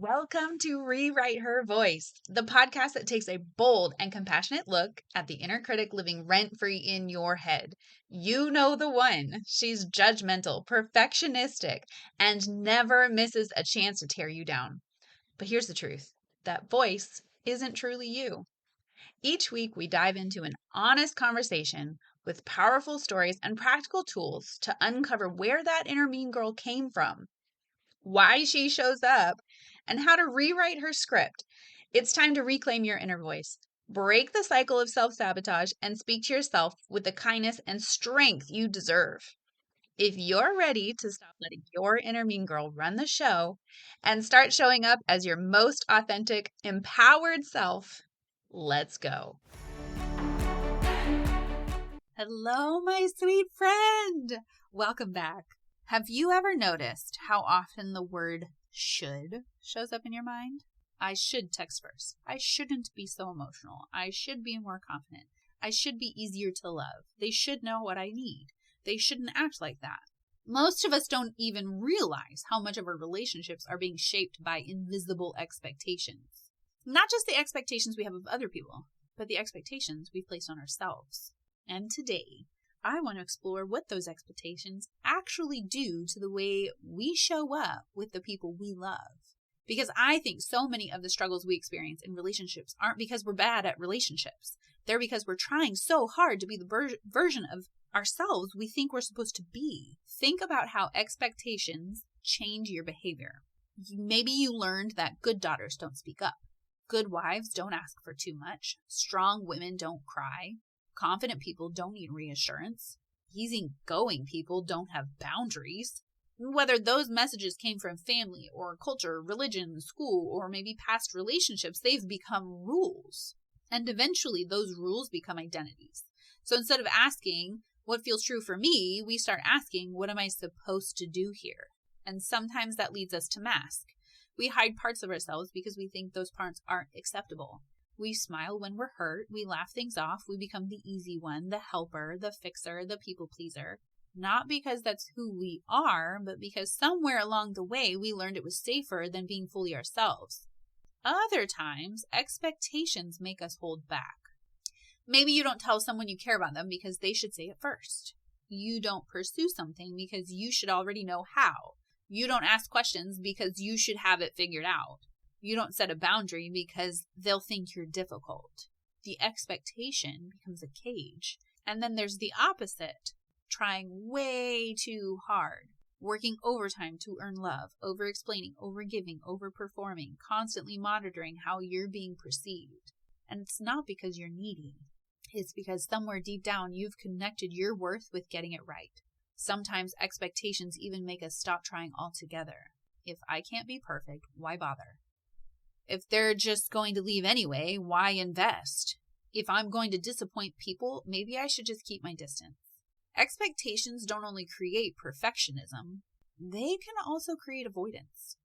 Welcome to Rewrite Her Voice, the podcast that takes a bold and compassionate look at the inner critic living rent-free in your head. You know the one. She's judgmental, perfectionistic, and never misses a chance to tear you down. But here's the truth. That voice isn't truly you. Each week, we dive into an honest conversation with powerful stories and practical tools to uncover where that inner mean girl came from, why she shows up, and how to rewrite her script. It's time to reclaim your inner voice, break the cycle of self-sabotage, and speak to yourself with the kindness and strength you deserve. If you're ready to stop letting your inner mean girl run the show and start showing up as your most authentic, empowered self, let's go. Hello, my sweet friend. Welcome back. Have you ever noticed how often the word should shows up in your mind? I should text first. I shouldn't be so emotional. I should be more confident. I should be easier to love. They should know what I need. They shouldn't act like that. Most of us don't even realize how much of our relationships are being shaped by invisible expectations. Not just the expectations we have of other people, but the expectations we place on ourselves. And today, I want to explore what those expectations actually do to the way we show up with the people we love. Because I think so many of the struggles we experience in relationships aren't because we're bad at relationships. They're because we're trying so hard to be the version of ourselves we think we're supposed to be. Think about how expectations change your behavior. Maybe you learned that good daughters don't speak up. Good wives don't ask for too much. Strong women don't cry. Confident people don't need reassurance. Easygoing people don't have boundaries. Whether those messages came from family or culture, religion, school, or maybe past relationships, they've become rules. And eventually those rules become identities. So instead of asking what feels true for me, we start asking, what am I supposed to do here? And sometimes that leads us to mask. We hide parts of ourselves because we think those parts aren't acceptable. We smile when we're hurt, we laugh things off, we become the easy one, the helper, the fixer, the people pleaser. Not because that's who we are, but because somewhere along the way we learned it was safer than being fully ourselves. Other times, expectations make us hold back. Maybe you don't tell someone you care about them because they should say it first. You don't pursue something because you should already know how. You don't ask questions because you should have it figured out. You don't set a boundary because they'll think you're difficult. The expectation becomes a cage. And then there's the opposite, trying way too hard, working overtime to earn love, over-explaining, over-giving, over-performing, constantly monitoring how you're being perceived. And it's not because you're needy. It's because somewhere deep down you've connected your worth with getting it right. Sometimes expectations even make us stop trying altogether. If I can't be perfect, why bother? If they're just going to leave anyway, why invest? If I'm going to disappoint people, maybe I should just keep my distance. Expectations don't only create perfectionism, they can also create avoidance.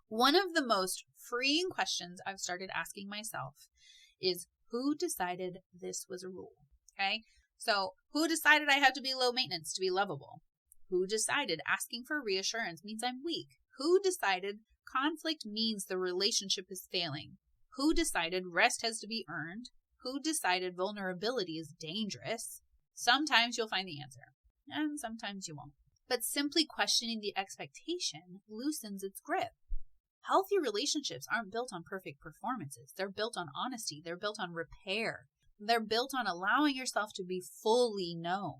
One of the most freeing questions I've started asking myself is, who decided this was a rule? Okay, so who decided I have to be low maintenance to be lovable? Who decided asking for reassurance means I'm weak? Who decided conflict means the relationship is failing? Who decided rest has to be earned? Who decided vulnerability is dangerous? Sometimes you'll find the answer, and sometimes you won't. But simply questioning the expectation loosens its grip. Healthy relationships aren't built on perfect performances. They're built on honesty. They're built on repair. They're built on allowing yourself to be fully known.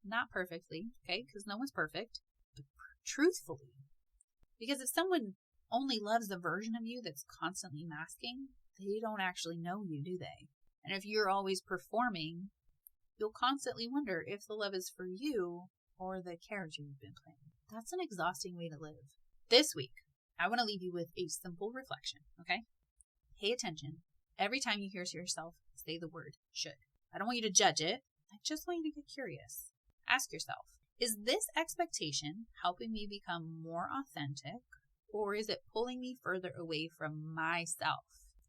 Not perfectly, okay, because no one's perfect, but truthfully. Because if someone only loves the version of you that's constantly masking, they don't actually know you, do they? And if you're always performing, you'll constantly wonder if the love is for you or the character you've been playing. That's an exhausting way to live. This week, I want to leave you with a simple reflection, okay? Pay attention. Every time you hear yourself say the word should. I don't want you to judge it. I just want you to get curious. Ask yourself, is this expectation helping me become more authentic, or is it pulling me further away from myself?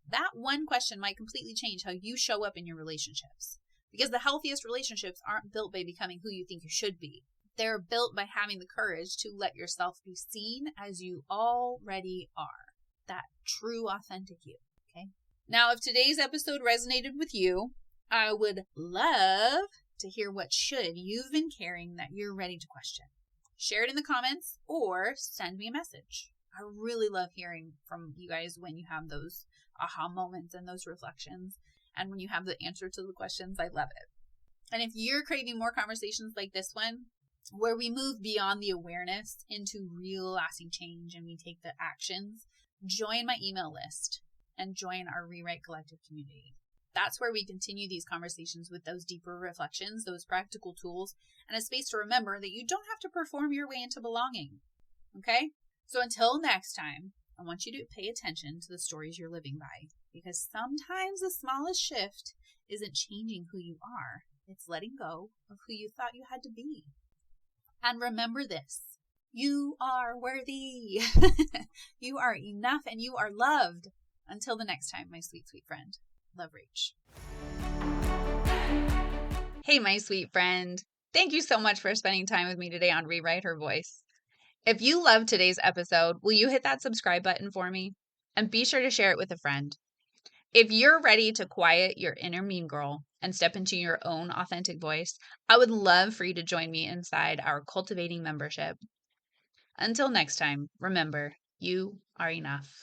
That one question might completely change how you show up in your relationships. Because the healthiest relationships aren't built by becoming who you think you should be. They're built by having the courage to let yourself be seen as you already are. that true, authentic you. Okay. Now, if today's episode resonated with you, I would love to hear what should you've been carrying that you're ready to question. Share it in the comments or send me a message. I really love hearing from you guys when you have those aha moments and those reflections. And when you have the answer to the questions, I love it. And if you're craving more conversations like this one, where we move beyond the awareness into real lasting change and we take the actions, join my email list and join our Rewrite Collective community. That's where we continue these conversations with those deeper reflections, those practical tools, and a space to remember that you don't have to perform your way into belonging. Okay? So until next time, I want you to pay attention to the stories you're living by, because sometimes the smallest shift isn't changing who you are. It's letting go of who you thought you had to be. And remember this, you are worthy. You are enough and you are loved. Until the next time, my sweet, sweet friend. Love, Rach. Hey, my sweet friend. Thank you so much for spending time with me today on Rewrite Her Voice. If you loved today's episode, will you hit that subscribe button for me? And be sure to share it with a friend. If you're ready to quiet your inner mean girl and step into your own authentic voice, I would love for you to join me inside our Cultivating membership. Until next time, remember, you are enough.